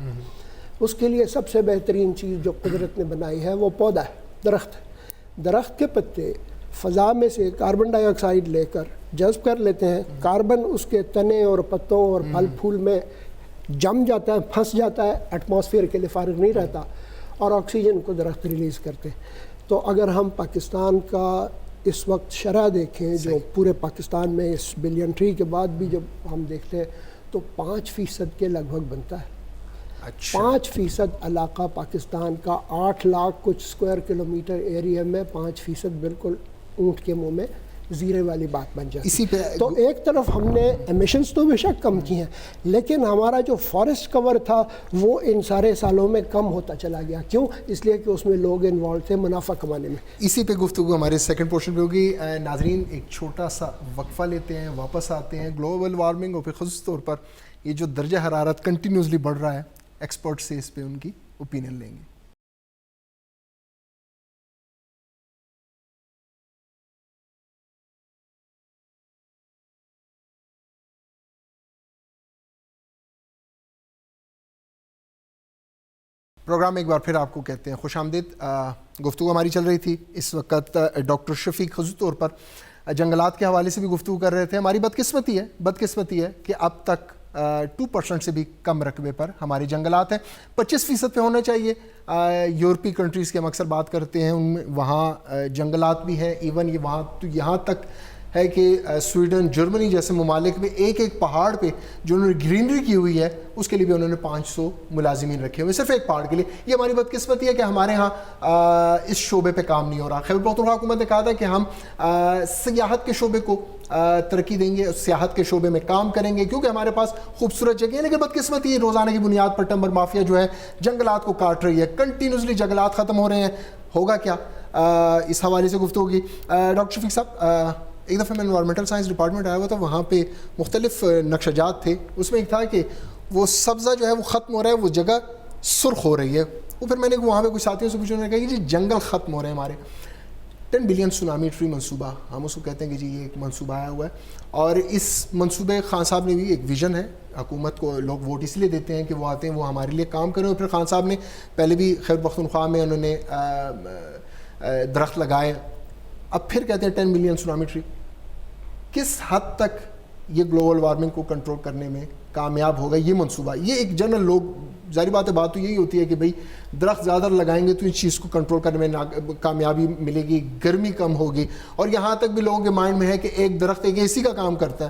اس کے لیے سب سے بہترین چیز جو قدرت نے بنائی ہے وہ پودا ہے، درخت ہے۔ درخت کے پتے فضا میں سے کاربن ڈائی آکسائڈ لے کر جذب کر لیتے ہیں، کاربن اس کے تنے اور پتوں اور پھل پھول میں جم جاتا ہے، پھنس جاتا ہے، ایٹماسفیئر کے لیے فارغ نہیں رہتا، اور آکسیجن کو درخت ریلیز کرتے ہیں۔ تو اگر ہم پاکستان کا اس وقت شرح دیکھیں جو پورے پاکستان میں اس بلین ٹری کے بعد بھی جب ہم دیکھتے ہیں تو 5% کے لگ بھگ بنتا ہے۔ 5% علاقہ پاکستان کا 8 لاکھ کچھ اسکوائر کلومیٹر ایریا میں 5% بالکل اونٹ کے منہ میں زیرے والی بات بن جاتی اسی پہ تو ایک طرف ہم نے ایمیشنز تو بے شک کم کی ہیں، لیکن ہمارا جو فارسٹ کور تھا وہ ان سارے سالوں میں کم ہوتا چلا گیا۔ کیوں؟ اس لیے کہ اس میں لوگ انوالو تھے منافع کمانے میں۔ اسی پہ گفتگو ہمارے سیکنڈ پورشن پہ ہوگی۔ ناظرین ایک چھوٹا سا وقفہ لیتے ہیں، واپس آتے ہیں۔ گلوبل وارمنگ اور پھر خصوص طور پر یہ جو درجہ حرارت کنٹینیوسلی بڑھ رہا ہے، ایکسپرٹ سے اس پہ ان کی اوپینین لیں گے۔ پروگرام ایک بار پھر آپ کو کہتے ہیں خوش آمدید۔ گفتگو ہماری چل رہی تھی اس وقت ڈاکٹر شفیق خصوص طور پر جنگلات کے حوالے سے بھی گفتگو کر رہے تھے۔ ہماری بدقسمتی ہے کہ اب تک 2% سے بھی کم رقبے پر ہمارے جنگلات ہیں۔ 25% پہ ہونا چاہیے۔ یورپی کنٹریز کی ہم اکثر بات کرتے ہیں، ان میں وہاں جنگلات بھی ہیں، ایون یہ وہاں تو یہاں تک ہے کہ سویڈن، جرمنی جیسے ممالک میں ایک پہاڑ پہ جو انہوں نے گرینری کی ہوئی ہے اس کے لیے بھی انہوں نے 500 ملازمین رکھے ہوئے، صرف ایک پہاڑ کے لیے۔ یہ ہماری بدقسمتی ہے کہ ہمارے ہاں اس شعبے پہ کام نہیں ہو رہا۔ خیبر پختونخوا حکومت نے کہا تھا کہ ہم سیاحت کے شعبے کو ترقی دیں گے، سیاحت کے شعبے میں کام کریں گے کیونکہ ہمارے پاس خوبصورت جگہ ہے، لیکن بدقسمتی روزانہ کی بنیاد پر ٹمبر مافیا جو ہے جنگلات کو کاٹ رہی ہے، کنٹینیوسلی جنگلات ختم ہو رہے ہیں۔ ہوگا کیا؟ اس حوالے سے گفتگو کی۔ ڈاکٹر شفیق صاحب، ایک دفعہ میں انوائرمنٹل سائنس ڈپارٹمنٹ آیا ہوا تھا، وہاں پہ مختلف نقشہ جات تھے، اس میں ایک تھا کہ وہ سبزہ جو ہے وہ ختم ہو رہا ہے، وہ جگہ سرخ ہو رہی ہے۔ وہ پھر میں نے وہاں پہ کچھ ساتھیوں سے پوچھا، انہوں نے کہا کہ جی جنگل ختم ہو رہے ہیں ہمارے۔ 10 بلین سونامی ٹری منصوبہ، ہم اس کو کہتے ہیں کہ جی یہ ایک منصوبہ آیا ہوا ہے، اور اس منصوبے خان صاحب نے بھی ایک ویژن ہے، حکومت کو لوگ ووٹ اس لیے دیتے ہیں کہ وہ آتے ہیں وہ ہمارے لیے کام کریں، اور پھر خان صاحب نے پہلے بھی خیبر پختونخوا میں انہوں نے درخت لگائے، اب پھر کہتے ہیں 10 بلین سونامی ٹری۔ کس حد تک یہ گلوبل وارمنگ کو کنٹرول کرنے میں کامیاب ہوگا یہ منصوبہ؟ یہ ایک جنرل لوگ، ظاہر بات ہے، بات تو یہی ہوتی ہے کہ بھئی درخت زیادہ لگائیں گے تو اس چیز کو کنٹرول کرنے میں کامیابی ملے گی، گرمی کم ہوگی، اور یہاں تک بھی لوگوں کے مائنڈ میں ہے کہ ایک درخت ایک اے سی کا کام کرتا ہے۔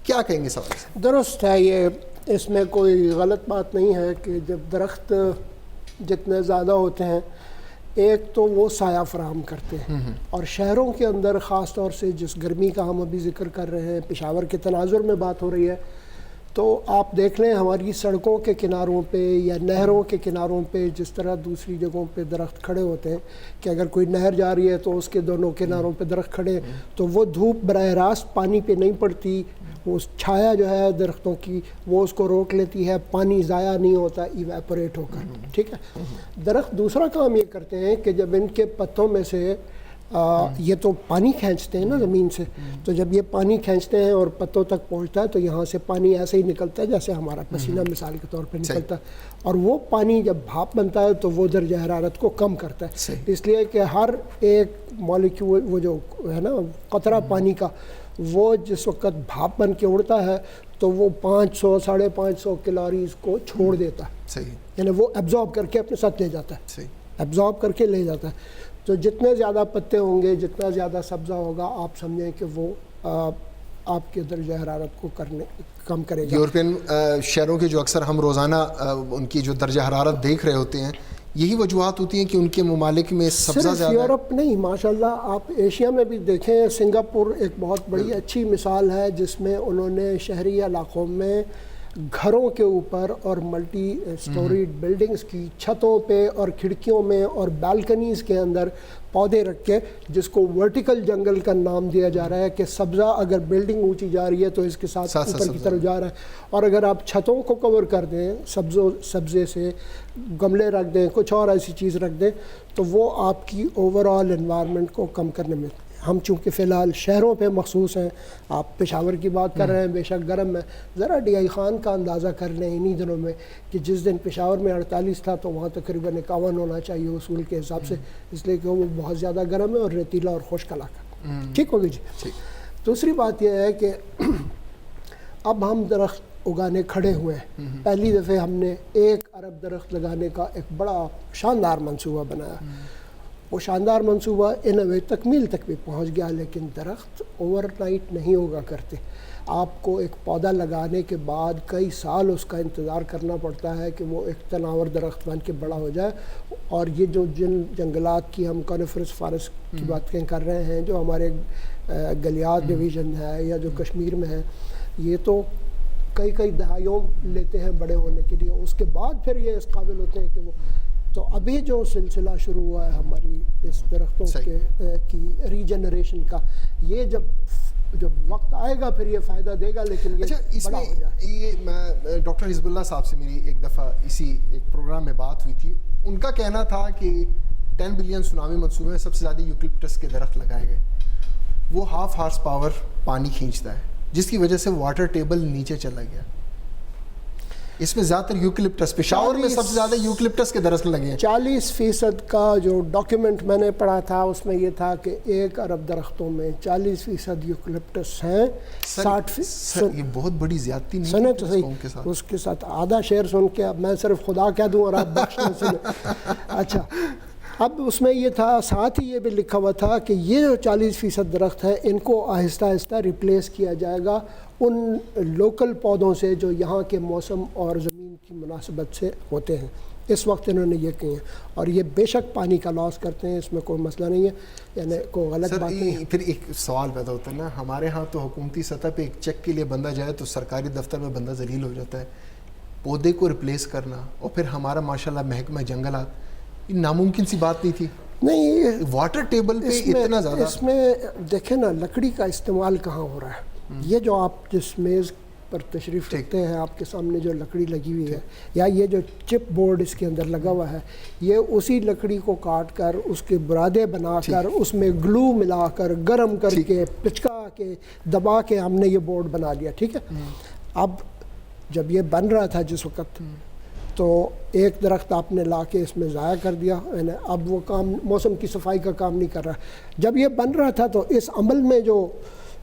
کیا کہیں گے سوال سے؟ درست ہے، یہ اس میں کوئی غلط بات نہیں ہے کہ جب درخت جتنے زیادہ ہوتے ہیں ایک تو وہ سایہ فراہم کرتے ہیں، اور شہروں کے اندر خاص طور سے جس گرمی کا ہم ابھی ذکر کر رہے ہیں، پشاور کے تناظر میں بات ہو رہی ہے، تو آپ دیکھ لیں ہماری سڑکوں کے کناروں پہ یا نہروں کے کناروں پہ جس طرح دوسری جگہوں پہ درخت کھڑے ہوتے ہیں کہ اگر کوئی نہر جا رہی ہے تو اس کے دونوں کناروں پہ درخت کھڑے، تو وہ دھوپ براہ راست پانی پہ نہیں پڑتی، وہ چھایا جو ہے درختوں کی وہ اس کو روک لیتی ہے، پانی ضائع نہیں ہوتا ایویپوریٹ ہو کر، ٹھیک ہے۔ درخت دوسرا کام یہ کرتے ہیں کہ جب ان کے پتوں میں سے یہ تو پانی کھینچتے ہیں نا زمین سے، تو جب یہ پانی کھینچتے ہیں اور پتوں تک پہنچتا ہے تو یہاں سے پانی ایسے ہی نکلتا ہے جیسے ہمارا پسینہ مثال کے طور پہ نکلتا ہے، اور وہ پانی جب بھاپ بنتا ہے تو وہ درجہ حرارت کو کم کرتا ہے، اس لیے کہ ہر ایک مالیکیول وہ جو ہے نا قطرہ پانی کا، وہ جس وقت بھاپ بن کے اڑتا ہے تو وہ 500 550 کیلوریز کو چھوڑ دیتا ہے، یعنی وہ ایبزارب کر کے اپنے ساتھ لے جاتا ہے، ایبزارب کر کے لے جاتا ہے۔ تو جتنے زیادہ پتے ہوں گے، جتنا زیادہ سبزہ ہوگا، آپ سمجھیں کہ وہ آپ کے درجہ حرارت کو کم کرے گا۔ یورپین شہروں کے جو اکثر ہم روزانہ ان کی جو درجہ حرارت دیکھ رہے ہوتے ہیں، یہی وجوہات ہوتی ہیں کہ ان کے ممالک میں سبزہ زیادہ ہے؟ یورپ نہیں، ماشاءاللہ آپ ایشیا میں بھی دیکھیں، سنگاپور ایک بہت بڑی اچھی مثال ہے جس میں انہوں نے شہری علاقوں میں گھروں کے اوپر اور ملٹی اسٹوریڈ بلڈنگز کی چھتوں پہ اور کھڑکیوں میں اور بالکنیز کے اندر پودے رکھ کے، جس کو ورٹیکل جنگل کا نام دیا جا رہا ہے کہ سبزہ اگر بلڈنگ اونچی جا رہی ہے تو اس کے ساتھ اوپر کی طرف جا رہا ہے، اور اگر آپ چھتوں کو کور کر دیں سبزے سے، گملے رکھ دیں، کچھ اور ایسی چیز رکھ دیں، تو وہ آپ کی اوور آل انوائرمنٹ کو کم کرنے میں، ہم چونکہ فی الحال شہروں پہ مخصوص ہیں، آپ پشاور کی بات کر رہے ہیں، بے شک گرم ہے، ذرا ڈی آئی خان کا اندازہ کر لیں انہی دنوں میں کہ جس دن پشاور میں 48 تھا تو وہاں تقریباً 51 ہونا چاہیے اصول کے حساب سے، اس لیے کہ وہ بہت زیادہ گرم ہے اور ریتیلا اور خشک علاقہ، ٹھیک ہوگی جی۔ دوسری بات یہ ہے کہ اب ہم درخت اگانے کھڑے ہوئے ہیں، پہلی دفعہ ہم نے 1 ارب درخت لگانے کا ایک بڑا شاندار منصوبہ بنایا، وہ شاندار منصوبہ تکمیل تک بھی پہنچ گیا، لیکن درخت اوور نائٹ نہیں ہوگا کرتے، آپ کو ایک پودا لگانے کے بعد کئی سال اس کا انتظار کرنا پڑتا ہے کہ وہ ایک تناور درخت بن کے بڑا ہو جائے، اور یہ جو جن جنگلات کی ہم کانیفرس فارسٹ کی باتیں کر رہے ہیں جو ہمارے گلیات ڈویژن ہے یا جو کشمیر میں ہے، یہ تو کئی دہائیوں لیتے ہیں بڑے ہونے کے لیے، اس کے بعد پھر یہ اس قابل ہوتے ہیں کہ وہ، تو ابھی جو سلسلہ شروع ہوا ہے ہماری اس درختوں کی ریجنریشن کا، یہ جب وقت آئے گا پھر یہ فائدہ دے گا، لیکن یہ بڑا ہو جائے۔ یہ میں ڈاکٹر حزب اللہ صاحب سے میری ایک دفعہ اسی ایک پروگرام میں بات ہوئی تھی، ان کا کہنا تھا کہ 10 بلین سونامی منصوبے میں سب سے زیادہ یوکلپٹس کے درخت لگائے گئے، وہ 1/2 ہارس پاور پانی کھینچتا ہے، جس کی وجہ سے واٹر ٹیبل نیچے چلا گیا۔ اس میں زیادہ تر یوکلپٹس، پشاور میں سب سے زیادہ یوکلپٹس کے درخت لگے ہیں۔ 40% کا جو ڈاکیومنٹ میں نے پڑھا تھا اس میں یہ تھا کہ 1 ارب درختوں میں 40% یوکلپٹس ہیں، 60%۔ یہ بہت بڑی زیادتی نہیں سنیں تو صحیح، اس کے ساتھ آدھا شعر سن کے اب میں صرف خدا کہہ دوں اور آپ بخش نہ سنیں۔ اچھا، اب اس میں یہ تھا، ساتھ ہی یہ بھی لکھا ہوا تھا کہ یہ جو 40% درخت ہیں ان کو آہستہ آہستہ ریپلیس کیا جائے گا ان لوکل پودوں سے جو یہاں کے موسم اور زمین کی مناسبت سے ہوتے ہیں۔ اس وقت انہوں نے یہ کہی ہے، اور یہ بے شک پانی کا لاس کرتے ہیں، اس میں کوئی مسئلہ نہیں ہے، یعنی کوئی غلط بات نہیں ہے۔ پھر ایک سوال پیدا ہوتا ہے نا، ہمارے ہاں تو حکومتی سطح پہ ایک چیک کے لیے بندہ جائے تو سرکاری دفتر میں بندہ ذلیل ہو جاتا ہے، پودے کو ریپلیس کرنا، اور پھر ہمارا ماشاءاللہ محکمہ جنگلات، یہ ناممکن سی بات نہیں تھی۔ نہیں، واٹر ٹیبل پہ اتنا زیادہ، اس میں دیکھیں نا لکڑی کا استعمال کہاں ہو رہا ہے۔ یہ جو آپ جس میز پر تشریف رکھتے ہیں، آپ کے سامنے جو لکڑی لگی ہوئی ہے، یا یہ جو چپ بورڈ اس کے اندر لگا ہوا ہے، یہ اسی لکڑی کو کاٹ کر اس کے برادے بنا کر اس میں گلو ملا کر گرم کر کے پچکا کے دبا کے ہم نے یہ بورڈ بنا لیا، ٹھیک ہے۔ اب جب یہ بن رہا تھا جس وقت، تو ایک درخت آپ نے لا کے اس میں ضائع کر دیا، اب وہ کام موسم کی صفائی کا کام نہیں کر رہا۔ جب یہ بن رہا تھا تو اس عمل میں جو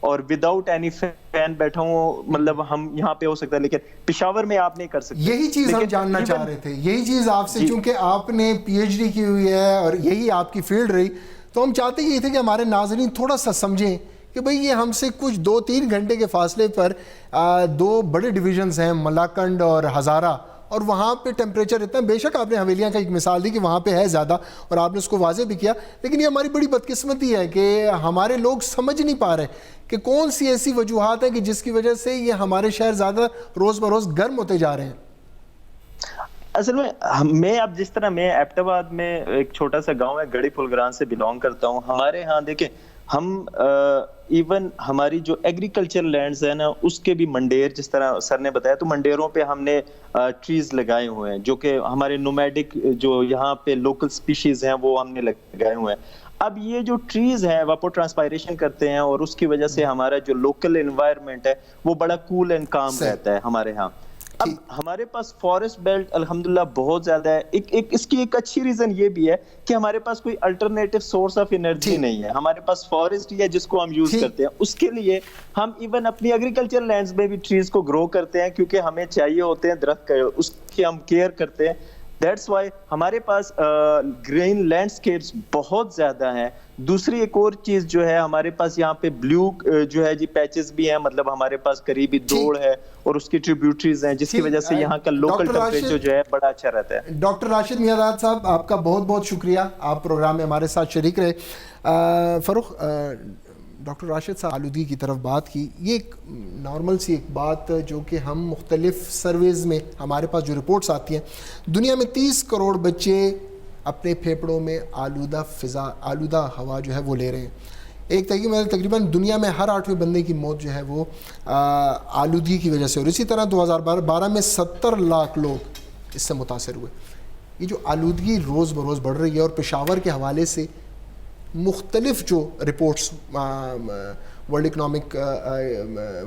اور وداؤٹ اینی فین بیٹھا ہوں, مطلب ہم یہاں پہ ہو سکتا ہے, لیکن پشاور میں آپ نہیں کر سکتے. یہی چیز ہم جاننا چاہ رہے تھے, یہی چیز آپ سے, چونکہ آپ نے پی ایچ ڈی کی ہوئی ہے اور یہی آپ کی فیلڈ رہی, تو ہم چاہتے یہ تھے کہ ہمارے ناظرین تھوڑا سا سمجھیں کہ بھئی یہ ہم سے کچھ 2-3 گھنٹے کے فاصلے پر 2 بڑے ڈویژنز ہیں, ملاکنڈ اور ہزارہ, اور وہاں پہ ٹیمپریچر اتنا, بے شک آپ نے حویلیاں کا ایک مثال دی کہ وہاں پہ ہے زیادہ اور آپ نے اس کو واضح بھی کیا, لیکن یہ ہماری بڑی بدقسمتی ہے کہ ہمارے لوگ سمجھ نہیں پا رہے کہ کون سی ایسی وجوہات ہیں کہ جس کی وجہ سے یہ ہمارے شہر زیادہ روز بروز گرم ہوتے جا رہے ہیں. اصل میں اب جس طرح میں ایبٹ آباد میں ایک چھوٹا سا گاؤں ہے گڑھی پھلگران سے بلونگ کرتا ہوں, ہمارے ہاں دیکھیں ہم ایون ہماری جو ایگریکلچر لینڈز ہیں نا اس کے بھی منڈیر, جس طرح سر نے بتایا, تو منڈیروں پہ ہم نے ٹریز لگائے ہوئے ہیں جو کہ ہمارے نومیڈک جو یہاں پہ لوکل سپیشیز ہیں وہ ہم نے لگائے ہوئے ہیں. اب یہ جو ٹریز ہیں واپور ٹرانسپائریشن کرتے ہیں اور اس کی وجہ سے ہمارا جو لوکل انوائرمنٹ ہے وہ بڑا کول اینڈ کام رہتا ہے ہمارے ہاں. اب ہمارے پاس فارسٹ بیلٹ الحمدللہ بہت زیادہ ہے. اس کی ایک اچھی ریزن یہ بھی ہے کہ ہمارے پاس کوئی الٹرنیٹو سورس آف انرجی نہیں ہے, ہمارے پاس فارسٹ ہی ہے جس کو ہم یوز کرتے ہیں. اس کے لیے ہم ایون اپنی ایگریکلچر لینڈز میں بھی ٹریز کو گرو کرتے ہیں کیونکہ ہمیں چاہیے ہوتے ہیں درخت, اس کی ہم کیئر کرتے ہیں. دیٹس وائی ہمارے پاس گرین لینڈسکیپس بہت زیادہ ہیں. دوسری ایک اور چیز جو ہے ہمارے پاس یہاں پہ بلیو جو ہے جی پیچز بھی ہیں, مطلب ہمارے پاس قریبی دوڑ ہے اور اس کی ٹریبیوٹریز ہیں جس کی وجہ سے یہاں کا لوکل ٹیمپریچر جو ہے بڑا اچھا رہتا ہے. ڈاکٹر راشد میاں صاحب آپ کا بہت بہت شکریہ, آپ پروگرام میں ہمارے ساتھ شریک رہے. فروخ, ڈاکٹر راشد صاحب آلودگی کی طرف بات کی, یہ ایک نارمل سی ایک بات جو کہ ہم مختلف سرویز میں ہمارے پاس جو رپورٹس آتی ہیں, دنیا میں 30 کروڑ بچے اپنے پھیپھڑوں میں آلودہ فضا, آلودہ ہوا جو ہے وہ لے رہے ہیں. ایک تحقیق میں تقریباً دنیا میں ہر 8ویں بندے کی موت جو ہے وہ آلودگی کی وجہ سے, اور اسی طرح 2012 میں 70 لاکھ لوگ اس سے متاثر ہوئے. یہ جو آلودگی روز بروز بڑھ رہی ہے, اور پشاور کے حوالے سے مختلف جو رپورٹس, ورلڈ اکنامک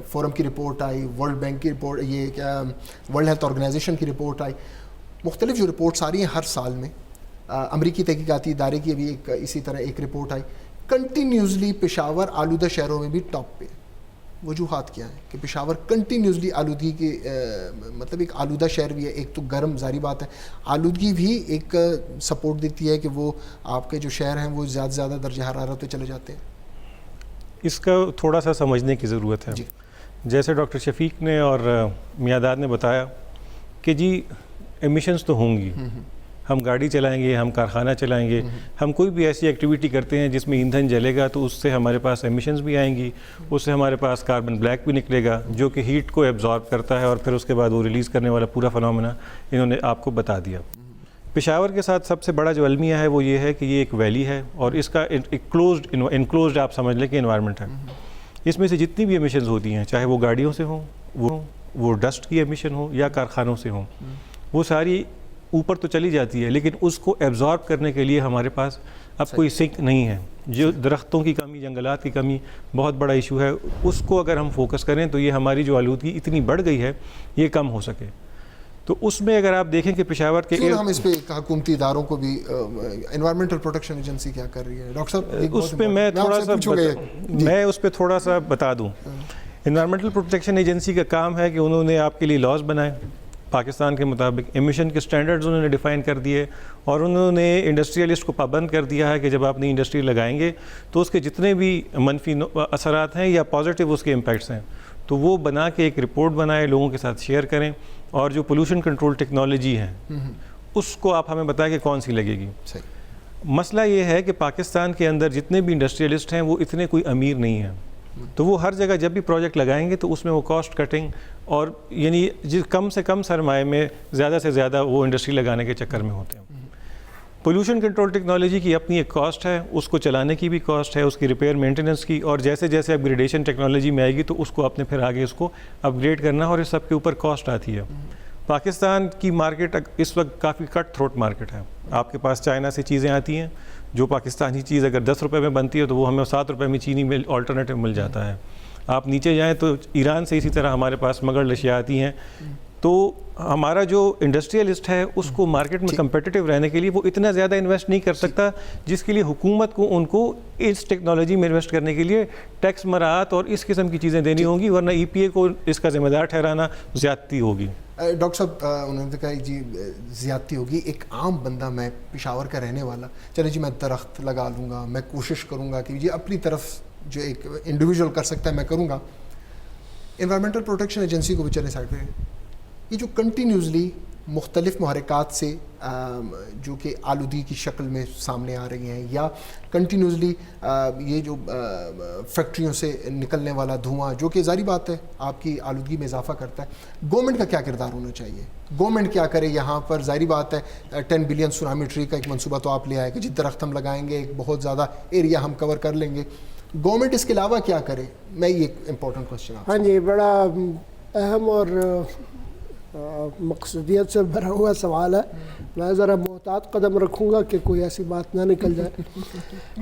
فورم کی رپورٹ آئی, ورلڈ بینک کی رپورٹ, یہ کیا ورلڈ ہیلتھ آرگنائزیشن کی رپورٹ آئی, مختلف جو رپورٹس آ رہی ہیں ہر سال میں, امریکی تحقیقاتی ادارے کی ابھی ایک اسی طرح ایک رپورٹ آئی, کنٹینیوسلی پشاور آلودہ شہروں میں بھی ٹاپ پہ. وجوہات کیا ہیں کہ پشاور کنٹینیوسلی آلودگی کی, مطلب ایک آلودہ شہر بھی ہے, ایک تو گرم ظاہری بات ہے, آلودگی بھی ایک سپورٹ دیتی ہے کہ وہ آپ کے جو شہر ہیں وہ زیادہ سے زیادہ درجہ حرارت پہ چلے جاتے ہیں. اس کا تھوڑا سا سمجھنے کی ضرورت ہے. جیسے ڈاکٹر شفیق نے اور میاداد نے بتایا کہ جی ایمیشنز تو ہوں گی, ہم گاڑی چلائیں گے, ہم کارخانہ چلائیں گے, ہم کوئی بھی ایسی ایکٹیویٹی کرتے ہیں جس میں ایندھن جلے گا تو اس سے ہمارے پاس ایمیشنز بھی آئیں گی, اس سے ہمارے پاس کاربن بلیک بھی نکلے گا جو کہ ہیٹ کو ایبزارب کرتا ہے اور پھر اس کے بعد وہ ریلیز کرنے والا پورا فنومینا انہوں نے آپ کو بتا دیا. پشاور کے ساتھ سب سے بڑا جو المیہ ہے وہ یہ ہے کہ یہ ایک ویلی ہے اور اس کا ایک انکلوزڈ آپ سمجھ لیں کہ انوائرمنٹ ہے. اس میں سے جتنی بھی ایمیشنز ہوتی ہیں, چاہے وہ گاڑیوں سے ہوں, وہ ڈسٹ کی ایمیشن ہو یا کارخانوں سے ہوں, وہ ساری اوپر تو چلی جاتی ہے لیکن اس کو ایبزارب کرنے کے لیے ہمارے پاس اب کوئی سنک نہیں ہے. جو درختوں کی کمی, جنگلات کی کمی بہت بڑا ایشو ہے, اس کو اگر ہم فوکس کریں تو یہ ہماری جو آلودگی اتنی بڑھ گئی ہے یہ کم ہو سکے. تو اس میں اگر آپ دیکھیں کہ پشاور کے ہم اس پہ حکومتی اداروں کو بھی, انوائرمنٹل پروٹیکشن ایجنسی کیا کر رہی ہے ڈاکٹر صاحب, اس پہ میں اس پہ تھوڑا سا بتا دوں. انوائرمنٹل پروٹیکشن ایجنسی کا کام ہے کہ انہوں نے آپ کے لیے لاز بنائے پاکستان کے مطابق, ایمیشن کے سٹینڈرڈز انہوں نے ڈیفائن کر دیے اور انہوں نے انڈسٹریلسٹ کو پابند کر دیا ہے کہ جب آپ نئی انڈسٹری لگائیں گے تو اس کے جتنے بھی منفی اثرات ہیں یا پازیٹیو اس کے امپیکٹس ہیں تو وہ بنا کے ایک رپورٹ بنائیں, لوگوں کے ساتھ شیئر کریں, اور جو پولوشن کنٹرول ٹیکنالوجی ہے اس کو آپ ہمیں بتائیں کہ کون سی لگے گی. مسئلہ یہ ہے کہ پاکستان کے اندر جتنے بھی انڈسٹریلسٹ ہیں وہ اتنے کوئی امیر نہیں ہیں, تو وہ ہر جگہ جب بھی پروجیکٹ لگائیں گے تو اس میں وہ کاسٹ کٹنگ اور یعنی کم سے کم سرمایہ میں زیادہ سے زیادہ وہ انڈسٹری لگانے کے چکر میں ہوتے ہیں. پولوشن کنٹرول ٹیکنالوجی کی اپنی ایک کاسٹ ہے, اس کو چلانے کی بھی کاسٹ ہے, اس کی ریپیئر مینٹیننس کی, اور جیسے جیسے اپ گریڈیشن ٹیکنالوجی میں آئے گی تو اس کو آپ نے پھر آگے اس کو اپ گریڈ کرنا, اور اس سب کے اوپر کاسٹ آتی ہے. پاکستان کی مارکیٹ اس وقت کافی کٹ تھروٹ مارکیٹ ہے. آپ کے پاس چائنا سے چیزیں آتی ہیں, جو پاکستانی چیز اگر 10 روپے میں بنتی ہے تو وہ ہمیں 7 روپے میں چینی میں آلٹرنیٹیو مل جاتا ہے. آپ نیچے جائیں تو ایران سے اسی طرح ہمارے پاس مگر اشیاء آتی ہیں. تو ہمارا جو انڈسٹریلسٹ ہے اس کو مارکیٹ میں کمپیٹیٹیو رہنے کے لیے وہ اتنا زیادہ انویسٹ نہیں کر سکتا جس کے لیے حکومت کو ان کو اس ٹیکنالوجی میں انویسٹ کرنے کے لیے ٹیکس مراعات اور اس قسم کی چیزیں دینی ہوں گی، ورنہ ای پی اے کو اس کا ذمہ دار ٹھہرانا زیادتی ہوگی۔ ڈاکٹر صاحب انہوں نے کہا جی زیادتی ہوگی، ایک عام بندہ، میں پشاور کا رہنے والا، چلے جی میں درخت لگا لوں گا، میں کوشش کروں گا کہ جی اپنی طرف جو ایک انڈیویجول کر سکتا ہے میں کروں گا، انوائرمنٹل پروٹیکشن ایجنسی کو بھی چلے سائڈ پہ، یہ جو کنٹینیوسلی مختلف محرکات سے جو کہ آلودگی کی شکل میں سامنے آ رہی ہیں، یا کنٹینیوسلی یہ جو فیکٹریوں سے نکلنے والا دھواں جو کہ ظاہری بات ہے آپ کی آلودگی میں اضافہ کرتا ہے، گورنمنٹ کا کیا کردار ہونا چاہیے؟ گورنمنٹ کیا کرے یہاں پر؟ ظاہری بات ہے 10 بلین سونامی ٹری کا ایک منصوبہ تو آپ لے آئے کہ جی درخت ہم لگائیں گے، ایک بہت زیادہ ایریا ہم کور کر لیں گے، گورنمنٹ اس کے علاوہ کیا کرے؟ میں یہ ایک امپورٹنٹ کوشچن آپ۔ ہاں جی، بڑا اہم اور مقصدیت سے بھرا ہوا سوال ہے، میں ذرا محتاط قدم رکھوں گا کہ کوئی ایسی بات نہ نکل جائے۔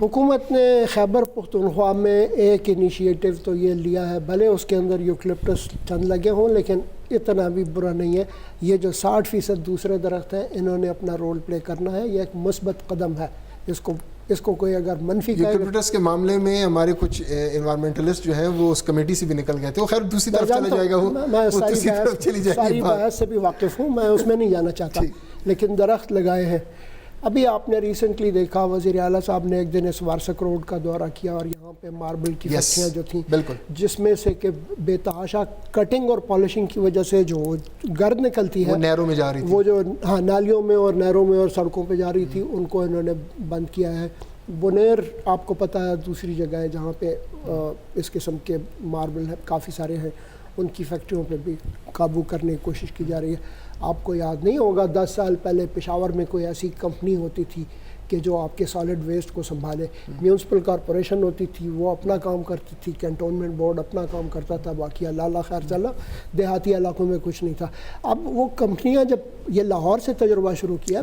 حکومت نے خیبر پختونخوا میں ایک انیشیٹو تو یہ لیا ہے، بھلے اس کے اندر یوکلپٹس چند لگے ہوں لیکن اتنا بھی برا نہیں ہے، یہ جو 60% دوسرے درخت ہیں انہوں نے اپنا رول پلے کرنا ہے، یہ ایک مثبت قدم ہے، اس کو کوئی اگر منفی کہے۔ یوکلپٹس کے معاملے میں ہمارے کچھ انوائرمنٹلسٹ جو ہیں وہ اس کمیٹی سے بھی نکل گئے تھے، وہ خیر دوسری طرف چلا جائے گا، میں ساری بحث سے بھی واقف ہوں، میں اس میں نہیں جانا چاہتا، لیکن درخت لگائے ہیں۔ ابھی آپ نے ریسنٹلی دیکھا وزیر اعلیٰ صاحب نے ایک دن اس وارسک روڈ کا دورہ کیا اور یہاں پہ ماربل کی فیکٹریاں جو تھیں، جس میں سے کہ بے تحاشا کٹنگ اور پالشنگ کی وجہ سے جو گرد نکلتی ہے، وہ نہروں میں جا رہی تھی، وہ جو نالیوں میں اور نہروں میں اور سڑکوں پہ جا رہی تھی، ان کو انہوں نے بند کیا ہے۔ بنیر آپ کو پتہ ہے دوسری جگہ ہے جہاں پہ اس قسم کے ماربل ہے کافی سارے ہیں، ان کی فیکٹریوں پہ بھی قابو کرنے کی کوشش کی جا رہی ہے۔ آپ کو یاد نہیں ہوگا 10 سال پہلے پشاور میں کوئی ایسی کمپنی ہوتی تھی کہ جو آپ کے سالڈ ویسٹ کو سنبھالے، میونسپل کارپوریشن ہوتی تھی وہ اپنا کام کرتی تھی، کینٹونمنٹ بورڈ اپنا کام کرتا تھا، باقی اللہ خیر چلا، دیہاتی علاقوں میں کچھ نہیں تھا۔ اب وہ کمپنیاں جب یہ لاہور سے تجربہ شروع کیا،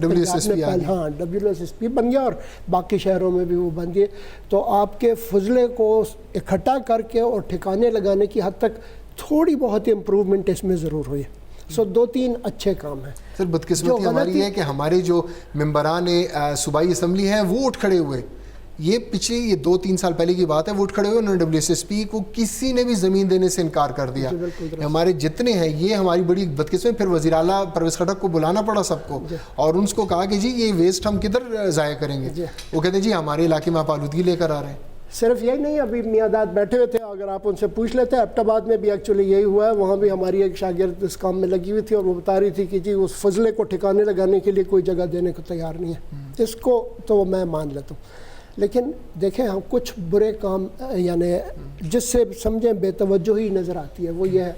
ہاں WSSP بن گیا اور باقی شہروں میں بھی وہ بن گئے، تو آپ کے فضلے کو اکٹھا کر کے اور ٹھکانے لگانے کی حد تک تھوڑی بہت امپروومنٹ اس میں ضرور ہوئی ہے۔ 2-3 اچھے کام ہیں۔ سر بدقسمتی ہماری ہے کہ ہمارے جو ممبران صوبائی اسمبلی ہیں وہ اٹھ کھڑے ہوئے، یہ پچھلے 2-3 سال پہلے کی بات ہے، وہ اٹھ کھڑے ہوئے، انہوں نے WSSP کو کسی نے بھی زمین دینے سے انکار کر دیا۔ ہمارے جتنے ہیں، یہ ہماری بڑی بدقسمتی، پھر وزیر اعلیٰ پرویز خٹک کو بلانا پڑا سب کو، اور ان کو کہا کہ جی یہ ویسٹ ہم کدھر ضائع کریں گے؟ وہ کہتے ہیں جی ہمارے علاقے میں آپ آلودگی لے کر آ رہے ہیں۔ صرف یہی نہیں، ابھی میاداد بیٹھے ہوئے تھے، اگر آپ ان سے پوچھ لیتے ہیں، ایبٹ آباد میں بھی ایکچولی یہی ہوا ہے، وہاں بھی ہماری ایک شاگرد اس کام میں لگی ہوئی تھی اور وہ بتا رہی تھی کہ جی اس فضلے کو ٹھکانے لگانے کے لیے کوئی جگہ دینے کو تیار نہیں ہے۔ اس کو تو میں مان لیتا ہوں، لیکن دیکھیں ہم کچھ برے کام یعنی جس سے سمجھیں بے توجہی نظر آتی ہے، وہ یہ ہے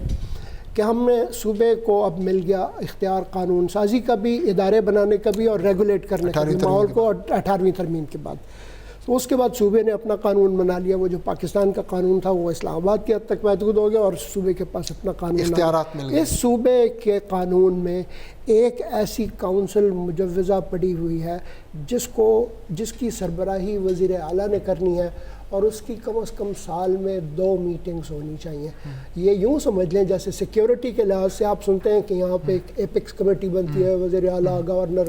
کہ ہم نے صوبے کو اب مل گیا اختیار قانون سازی کا بھی، ادارے بنانے کا بھی اور ریگولیٹ کرنے کا بھی، ماحول کو 18ویں ترمیم کے بعد۔ تو اس کے بعد صوبے نے اپنا قانون بنا لیا، وہ جو پاکستان کا قانون تھا وہ اسلام آباد کی حد تک محدود ہو گیا اور صوبے کے پاس اپنا قانون، اختیارات مل گئے۔ اس صوبے کے قانون میں ایک ایسی کونسل مجوزہ پڑی ہوئی ہے جس کی سربراہی وزیر اعلیٰ نے کرنی ہے، اور اس کی کم از کم سال میں 2 میٹنگز ہونی چاہیے۔ یہ یوں سمجھ لیں جیسے سیکیورٹی کے لحاظ سے آپ سنتے ہیں کہ یہاں پہ ایک ایپکس کمیٹی بنتی ہے، وزیر اعلیٰ، گورنر،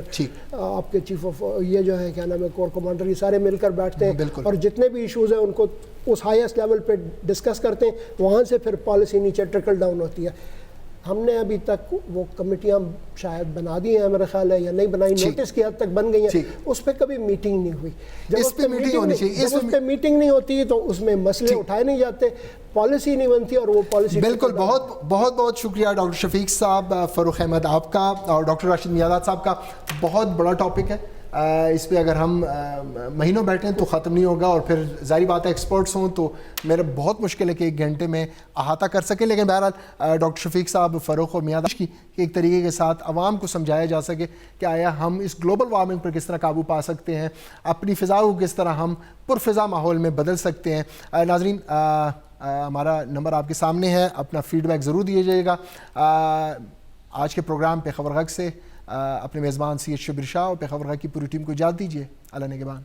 آپ کے چیف آف یہ جو ہے کیا نام ہے کور کمانڈر، یہ سارے مل کر بیٹھتے ہیں اور جتنے بھی ایشوز ہیں ان کو اس ہائیسٹ لیول پہ ڈسکس کرتے ہیں، وہاں سے پھر پالیسی نیچے ٹرکل ڈاؤن ہوتی ہے۔ ہم نے ابھی تک وہ کمیٹیاں شاید بنا دی ہیں میرا خیال ہے، یا نہیں بنائی، نوٹس کی حد تک بن گئی ہیں، اس پہ کبھی میٹنگ نہیں ہوئی۔ جب اس پہ میٹنگ نہیں ہوتی تو اس میں مسئلے اٹھائے نہیں جاتے، پالیسی نہیں بنتی اور وہ پالیسی۔ بالکل، بہت شکریہ ڈاکٹر شفیق صاحب، فاروق احمد آپ کا اور ڈاکٹر راشد میاداد صاحب کا۔ بہت بڑا ٹاپک ہے، اس پہ اگر ہم مہینوں بیٹھیں تو ختم نہیں ہوگا، اور پھر ظاہری بات ہے ایکسپرٹس ہوں تو میرا بہت مشکل ہے کہ 1 گھنٹے میں احاطہ کر سکیں، لیکن بہرحال ڈاکٹر شفیق صاحب، فاروق اور میاداد کی ایک طریقے کے ساتھ عوام کو سمجھایا جا سکے کہ آیا ہم اس گلوبل وارمنگ پر کس طرح قابو پا سکتے ہیں، اپنی فضا کو کس طرح ہم پرفضا ماحول میں بدل سکتے ہیں۔ ناظرین، ہمارا نمبر آپ کے سامنے ہے، اپنا فیڈ بیک ضرور دیجیے گا۔ آج کے پروگرام پہ خبر غگ سے اپنے میزبان سید شبیر شاہ اور پہ خبر غگ کی پوری ٹیم کو اجازت دیجیے۔ اللہ نگہبان۔